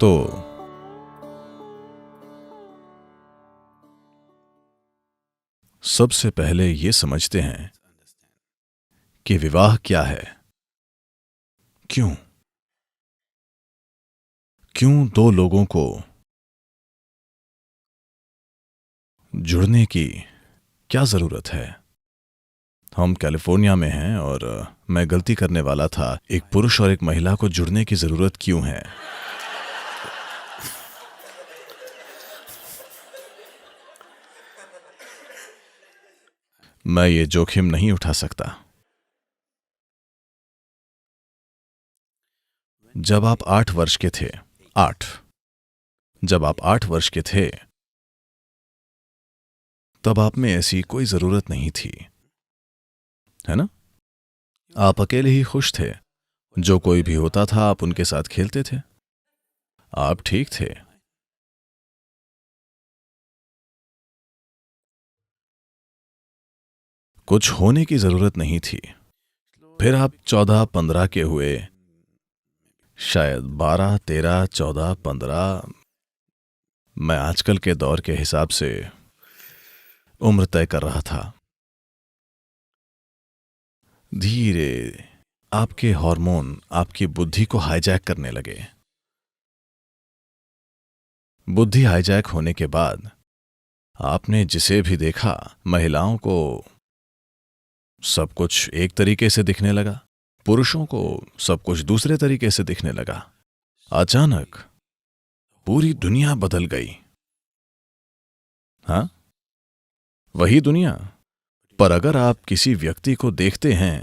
तो सबसे पहले ये समझते हैं कि विवाह क्या है। क्यों क्यों दो लोगों को जुड़ने की क्या जरूरत है। हम कैलिफोर्निया में हैं और मैं गलती करने वाला था। एक पुरुष और एक महिला को जुड़ने की जरूरत क्यों है। मैं ये जोखिम नहीं उठा सकता। जब आप 8 वर्ष के थे, 8 जब आप 8 वर्ष के थे, तब आप में ऐसी कोई जरूरत नहीं थी, है ना? आप अकेले ही खुश थे। जो कोई भी होता था आप उनके साथ खेलते थे। आप ठीक थे। कुछ होने की जरूरत नहीं थी। फिर आप 14-15 के हुए, शायद 12, 13, 14, 15। मैं आजकल के दौर के हिसाब से उम्र तय कर रहा था। धीरे आपके हार्मोन आपकी बुद्धि को हाईजैक करने लगे। बुद्धि हाईजैक होने के बाद आपने जिसे भी देखा, महिलाओं को सब कुछ एक तरीके से दिखने लगा, पुरुषों को सब कुछ दूसरे तरीके से दिखने लगा। अचानक पूरी दुनिया बदल गई। हाँ, वही दुनिया। पर अगर आप किसी व्यक्ति को देखते हैं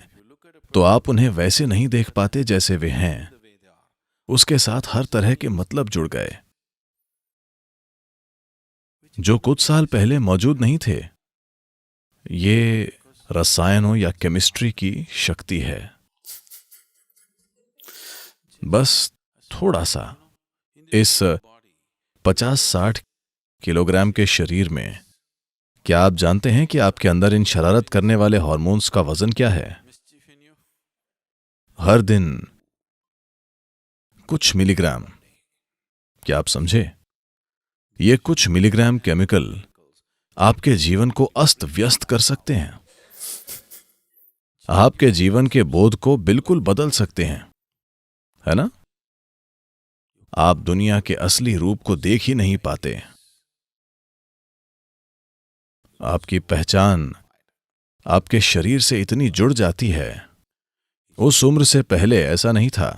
तो आप उन्हें वैसे नहीं देख पाते जैसे वे हैं। उसके साथ हर तरह के मतलब जुड़ गए जो कुछ साल पहले मौजूद नहीं थे। ये रसायनों या केमिस्ट्री की शक्ति है। बस थोड़ा सा इस 50-60 किलोग्राम के शरीर में। क्या आप जानते हैं कि आपके अंदर इन शरारत करने वाले हार्मोन्स का वजन क्या है? हर दिन कुछ मिलीग्राम। क्या आप समझे? ये कुछ मिलीग्राम केमिकल आपके जीवन को अस्त व्यस्त कर सकते हैं। आपके जीवन के बोध को बिल्कुल बदल सकते हैं, है ना? आप दुनिया के असली रूप को देख ही नहीं पाते। आपकी पहचान आपके शरीर से इतनी जुड़ जाती है। उस उम्र से पहले ऐसा नहीं था।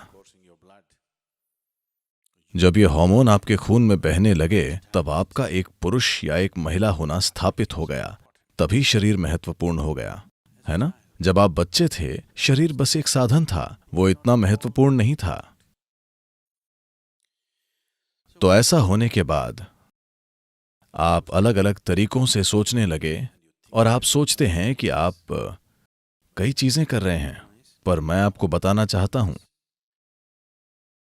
जब ये हार्मोन आपके खून में बहने लगे तब आपका एक पुरुष या एक महिला होना स्थापित हो गया। तभी शरीर महत्वपूर्ण हो गया, है ना? जब आप बच्चे थे शरीर बस एक साधन था, वो इतना महत्वपूर्ण नहीं था। तो ऐसा होने के बाद आप अलग अलग तरीकों से सोचने लगे और आप सोचते हैं कि आप कई चीजें कर रहे हैं। पर मैं आपको बताना चाहता हूं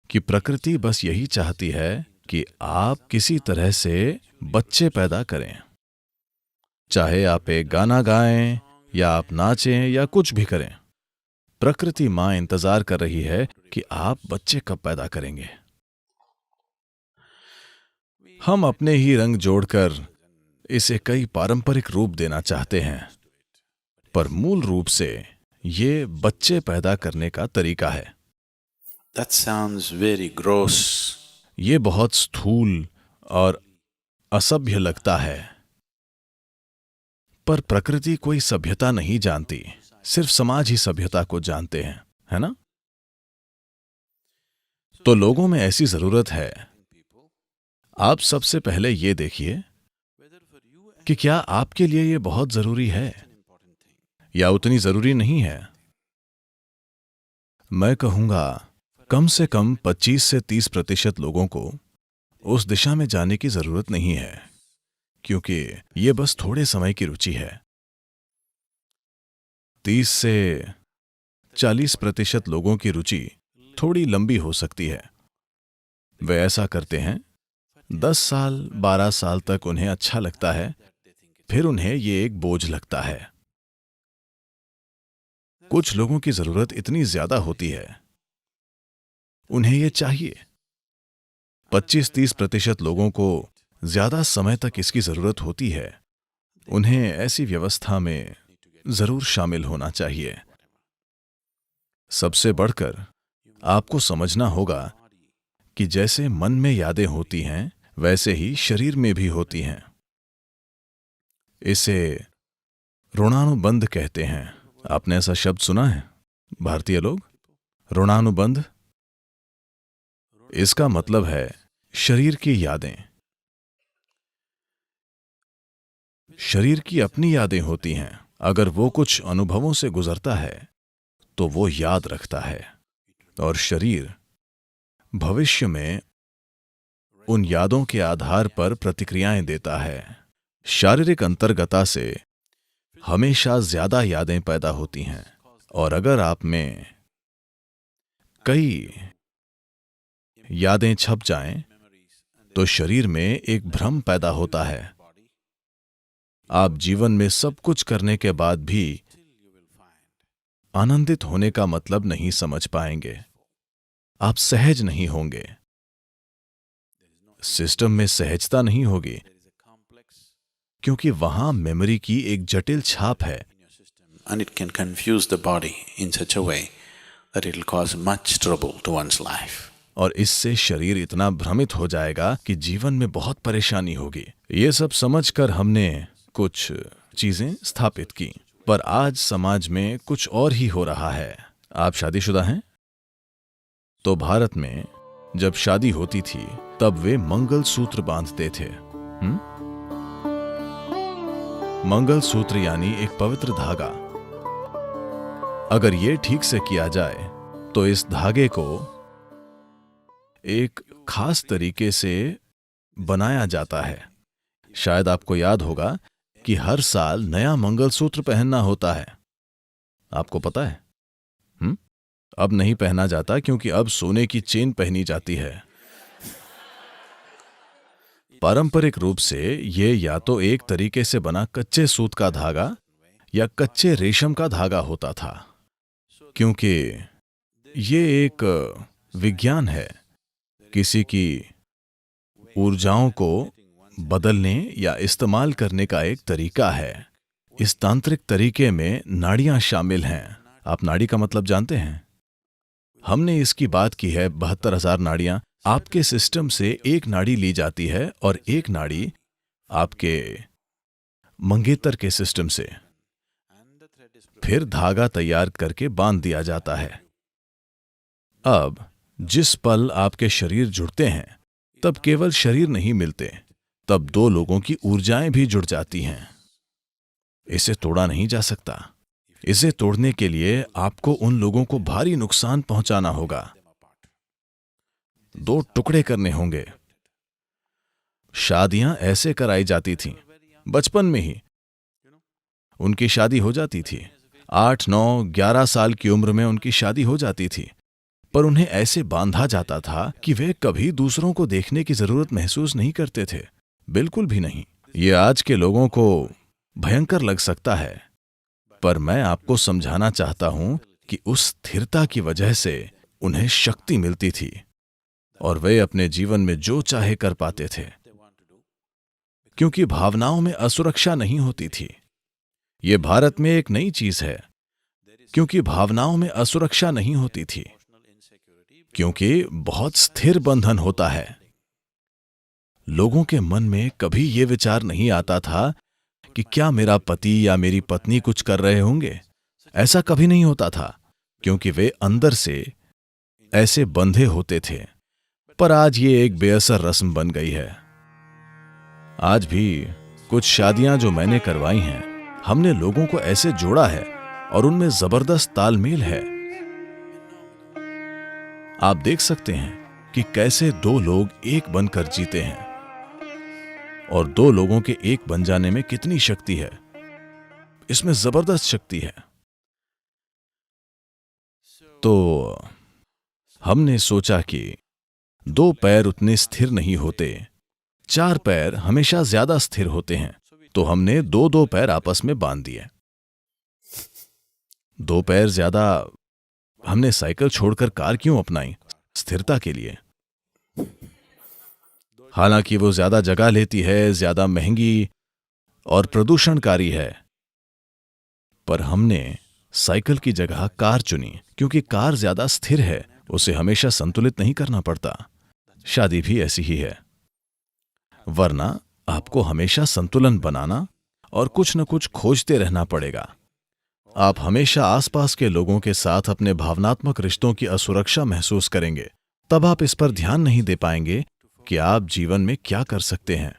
कि प्रकृति बस यही चाहती है कि आप किसी तरह से बच्चे पैदा करें। चाहे आप एक गाना गाएं या आप नाचें या कुछ भी करें, प्रकृति मां इंतजार कर रही है कि आप बच्चे कब पैदा करेंगे। हम अपने ही रंग जोड़कर इसे कई पारंपरिक रूप देना चाहते हैं, पर मूल रूप से ये बच्चे पैदा करने का तरीका है। That sounds very gross. ये बहुत स्थूल और असभ्य लगता है, पर प्रकृति कोई सभ्यता नहीं जानती, सिर्फ समाज ही सभ्यता को जानते हैं, है ना? तो लोगों में ऐसी जरूरत है। आप सबसे पहले ये देखिए कि क्या आपके लिए ये बहुत जरूरी है या उतनी जरूरी नहीं है। मैं कहूंगा कम से कम 25 से 30% लोगों को उस दिशा में जाने की जरूरत नहीं है, क्योंकि ये बस थोड़े समय की रुचि है। 30 से 40% लोगों की रुचि थोड़ी लंबी हो सकती है। वे ऐसा करते हैं, 10 साल 12 साल तक उन्हें अच्छा लगता है, फिर उन्हें ये एक बोझ लगता है। कुछ लोगों की जरूरत इतनी ज्यादा होती है, उन्हें ये चाहिए। 25-30% लोगों को ज्यादा समय तक इसकी जरूरत होती है। उन्हें ऐसी व्यवस्था में जरूर शामिल होना चाहिए। सबसे बढ़कर आपको समझना होगा कि जैसे मन में यादें होती हैं, वैसे ही शरीर में भी होती हैं। इसे ऋणानुबंध कहते हैं। आपने ऐसा शब्द सुना है भारतीय लोग? ऋणानुबंध। इसका मतलब है शरीर की यादें। शरीर की अपनी यादें होती हैं। अगर वो कुछ अनुभवों से गुजरता है तो वो याद रखता है, और शरीर भविष्य में उन यादों के आधार पर प्रतिक्रियाएं देता है। शारीरिक अंतर्गता से हमेशा ज्यादा यादें पैदा होती हैं, और अगर आप में कई यादें छप जाएं तो शरीर में एक भ्रम पैदा होता है। आप जीवन में सब कुछ करने के बाद भी आनंदित होने का मतलब नहीं समझ पाएंगे। आप सहज नहीं होंगे। सिस्टम में सहजता नहीं होगी, क्योंकि वहां मेमोरी की एक जटिल छाप है। And it can confuse the body in such a way that it will cause much trouble to one's life. और इससे शरीर इतना भ्रमित हो जाएगा कि जीवन में बहुत परेशानी होगी। ये सब समझकर हमने कुछ चीजें स्थापित की, पर आज समाज में कुछ और ही हो रहा है। आप शादीशुदा हैं? तो भारत में जब शादी होती थी तब वे मंगलसूत्र बांधते थे। मंगलसूत्र यानी एक पवित्र धागा। अगर ये ठीक से किया जाए तो इस धागे को एक खास तरीके से बनाया जाता है। शायद आपको याद होगा कि हर साल नया मंगलसूत्र पहनना होता है। आपको पता है? अब नहीं पहना जाता, क्योंकि अब सोने की चेन पहनी जाती है। पारंपरिक रूप से ये या तो एक तरीके से बना कच्चे सूत का धागा या कच्चे रेशम का धागा होता था, क्योंकि ये एक विज्ञान है। किसी की ऊर्जाओं को बदलने या इस्तेमाल करने का एक तरीका है। इस तांत्रिक तरीके में नाड़ियां शामिल हैं। आप नाड़ी का मतलब जानते हैं? हमने इसकी बात की है। 72,000 नाड़ियां। आपके सिस्टम से एक नाड़ी ली जाती है और एक नाड़ी आपके मंगेतर के सिस्टम से, फिर धागा तैयार करके बांध दिया जाता है। अब जिस पल आपके शरीर जुड़ते हैं तब केवल शरीर नहीं मिलते, तब दो लोगों की ऊर्जाएं भी जुड़ जाती हैं। इसे तोड़ा नहीं जा सकता। इसे तोड़ने के लिए आपको उन लोगों को भारी नुकसान पहुंचाना होगा। 2 टुकड़े करने होंगे। शादियां ऐसे कराई जाती थीं। बचपन में ही उनकी शादी हो जाती थी। 8, 9, 11 साल की उम्र में उनकी शादी हो जाती थी, पर उन्हें ऐसे बांधा जाता था कि वे कभी दूसरों को देखने की जरूरत महसूस नहीं करते थे। बिल्कुल भी नहीं। ये आज के लोगों को भयंकर लग सकता है, पर मैं आपको समझाना चाहता हूं कि उस स्थिरता की वजह से उन्हें शक्ति मिलती थी और वे अपने जीवन में जो चाहे कर पाते थे, क्योंकि भावनाओं में असुरक्षा नहीं होती थी। ये भारत में एक नई चीज है, क्योंकि भावनाओं में असुरक्षा नहीं होती थी, क्योंकि बहुत स्थिर बंधन होता है। लोगों के मन में कभी ये विचार नहीं आता था कि क्या मेरा पति या मेरी पत्नी कुछ कर रहे होंगे। ऐसा कभी नहीं होता था, क्योंकि वे अंदर से ऐसे बंधे होते थे। पर आज ये एक बेअसर रस्म बन गई है। आज भी कुछ शादियां जो मैंने करवाई हैं, हमने लोगों को ऐसे जोड़ा है और उनमें जबरदस्त तालमेल है। आप देख सकते हैं कि कैसे 2 लोग एक बनकर जीते हैं, और 2 लोगों के एक बन जाने में कितनी शक्ति है। इसमें जबरदस्त शक्ति है। तो हमने सोचा कि 2 पैर उतने स्थिर नहीं होते, 4 पैर हमेशा ज्यादा स्थिर होते हैं। तो हमने 2-2 पैर आपस में बांध दिए। 2 पैर ज्यादा। हमने साइकिल छोड़कर कार क्यों अपनाई? स्थिरता के लिए। हालांकि वो ज्यादा जगह लेती है, ज्यादा महंगी और प्रदूषणकारी है, पर हमने साइकिल की जगह कार चुनी क्योंकि कार ज्यादा स्थिर है, उसे हमेशा संतुलित नहीं करना पड़ता। शादी भी ऐसी ही है, वरना आपको हमेशा संतुलन बनाना और कुछ न कुछ खोजते रहना पड़ेगा। आप हमेशा आसपास के लोगों के साथ अपने भावनात्मक रिश्तों की असुरक्षा महसूस करेंगे। तब आप इस पर ध्यान नहीं दे पाएंगे कि आप जीवन में क्या कर सकते हैं।